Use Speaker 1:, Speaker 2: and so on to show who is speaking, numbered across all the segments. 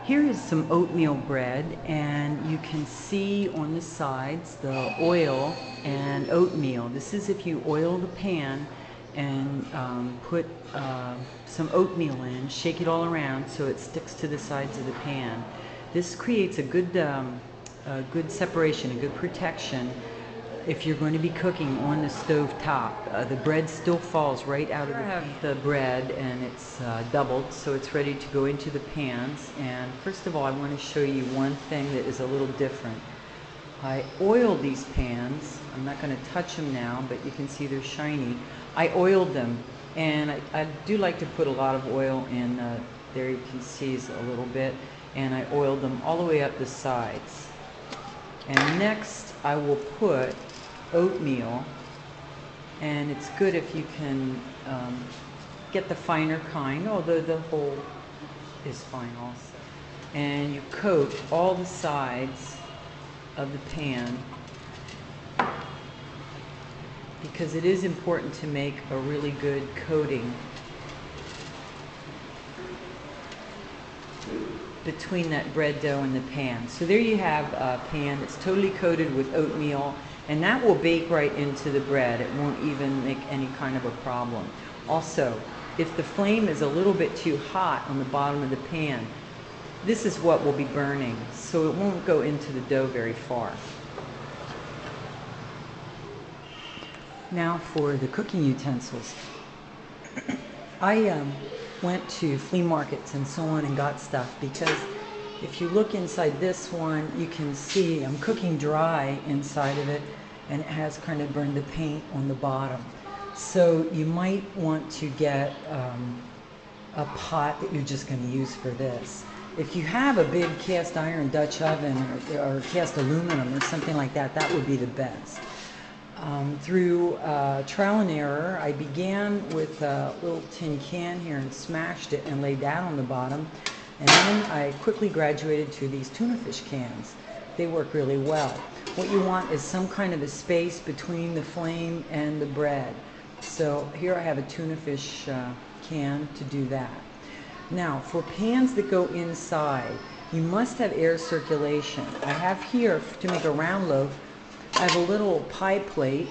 Speaker 1: Here is some oatmeal bread, and you can see on the sides the oil and oatmeal. This is if you oil the pan and put some oatmeal in, shake it all around so it sticks to the sides of the pan. This creates a good separation, a good protection if you're going to be cooking on the stove top. The bread still falls right out of the bread, and it's doubled, so it's ready to go into the pans. And first of all, I want to show you one thing that is a little different. I oiled these pans. I'm not going to touch them now, but you can see they're shiny. I oiled them, and I do like to put a lot of oil in. There you can see a little bit, and I oiled them all the way up the sides. And next I will put oatmeal, and it's good if you can get the finer kind, although the whole is fine also. And you coat all the sides of the pan, because it is important to make a really good coating between that bread dough and the pan. So there you have a pan that's totally coated with oatmeal, and that will bake right into the bread. It won't even make any kind of a problem. Also, if the flame is a little bit too hot on the bottom of the pan, this is what will be burning, so it won't go into the dough very far. Now for the cooking utensils. I went to flea markets and so on and got stuff, because if you look inside this one, you can see I'm cooking dry inside of it, and it has kind of burned the paint on the bottom. So you might want to get a pot that you're just going to use for this. If you have a big cast iron Dutch oven or cast aluminum or something like that, that would be the best. Through trial and error, I began with a little tin can here and smashed it and laid that on the bottom. And then I quickly graduated to these tuna fish cans. They work really well. What you want is some kind of a space between the flame and the bread. So here I have a tuna fish can to do that. Now, for pans that go inside, you must have air circulation. I have here, to make a round loaf, I have a little pie plate,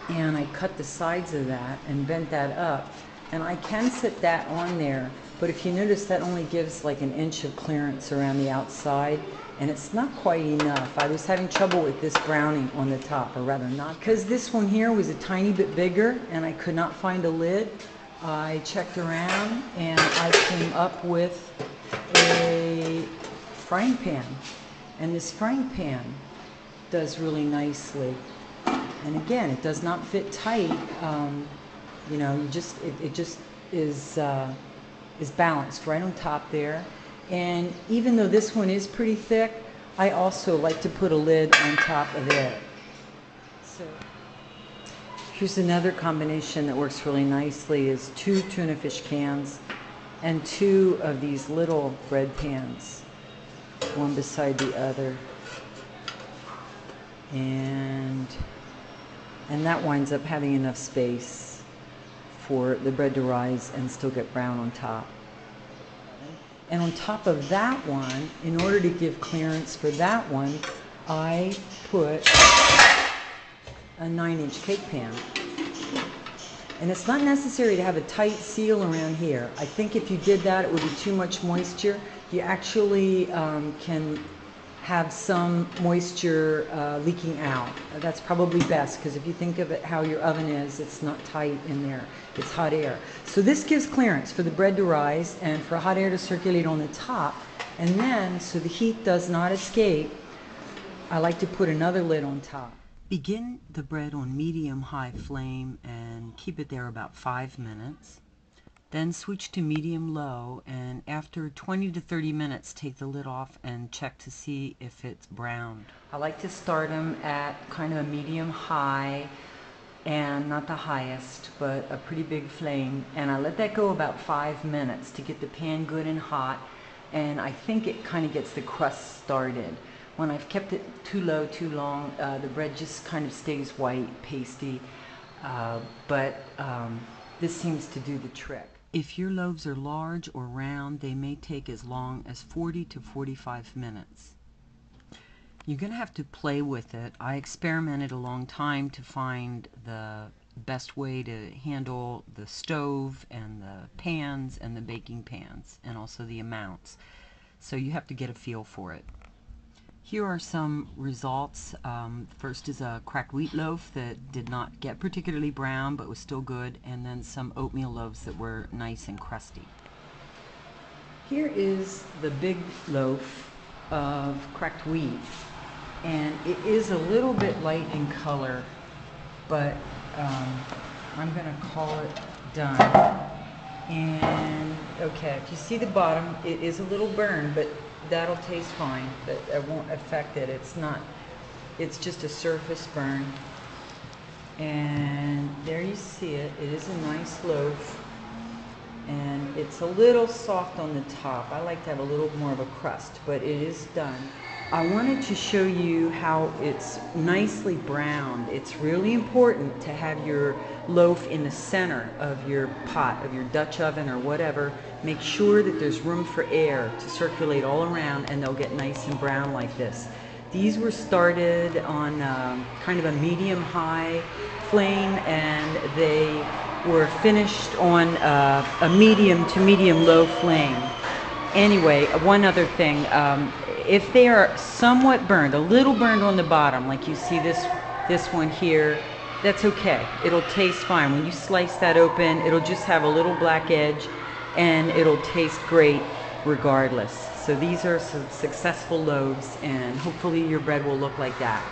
Speaker 1: and I cut the sides of that and bent that up. And I can sit that on there, but if you notice, that only gives like an inch of clearance around the outside, and it's not quite enough. I was having trouble with this browning on the top, or rather not, because this one here was a tiny bit bigger and I could not find a lid. I checked around and I came up with a frying pan, and this frying pan does really nicely. And again, it does not fit tight. You know, it just is balanced right on top there. And even though this one is pretty thick, I also like to put a lid on top of it. So here's another combination that works really nicely, is 2 tuna fish cans and 2 of these little bread pans, one beside the other. And that winds up having enough space for the bread to rise and still get brown on top. And on top of that one, in order to give clearance for that one, I put a 9-inch cake pan. And it's not necessary to have a tight seal around here. I think if you did that, it would be too much moisture. You actually can have some moisture leaking out. That's probably best, because if you think of it how your oven is, it's not tight in there. It's hot air. So this gives clearance for the bread to rise and for hot air to circulate on the top. And then, so the heat does not escape, I like to put another lid on top. Begin the bread on medium-high flame and keep it there about 5 minutes. Then switch to medium-low, and after 20 to 30 minutes, take the lid off and check to see if it's browned. I like to start them at kind of a medium-high, and not the highest, but a pretty big flame. And I let that go about 5 minutes to get the pan good and hot, and I think it kind of gets the crust started. When I've kept it too low too long, the bread just kind of stays white, pasty, but This seems to do the trick. If your loaves are large or round, they may take as long as 40 to 45 minutes. You're going to have to play with it. I experimented a long time to find the best way to handle the stove and the pans and the baking pans, and also the amounts. So you have to get a feel for it. Here are some results. First is a cracked wheat loaf that did not get particularly brown but was still good, and then some oatmeal loaves that were nice and crusty. Here is the big loaf of cracked wheat, and it is a little bit light in color, but I'm going to call it done. And okay, if you see the bottom, it is a little burned, but that'll taste fine. But it won't affect it. It's just a surface burn. And there you see it. It is a nice loaf, and it's a little soft on the top. I like to have a little more of a crust, but it is done. I wanted to show you how it's nicely browned. It's really important to have your loaf in the center of your pot, of your Dutch oven or whatever. Make sure that there's room for air to circulate all around, and they'll get nice and brown like this. These were started on kind of a medium-high flame, and they were finished on a medium to medium-low flame. Anyway, one other thing. If they are somewhat burned, a little burned on the bottom, like you see this one here, that's okay. It'll taste fine. When you slice that open, it'll just have a little black edge, and it'll taste great regardless. So these are some successful loaves, and hopefully your bread will look like that.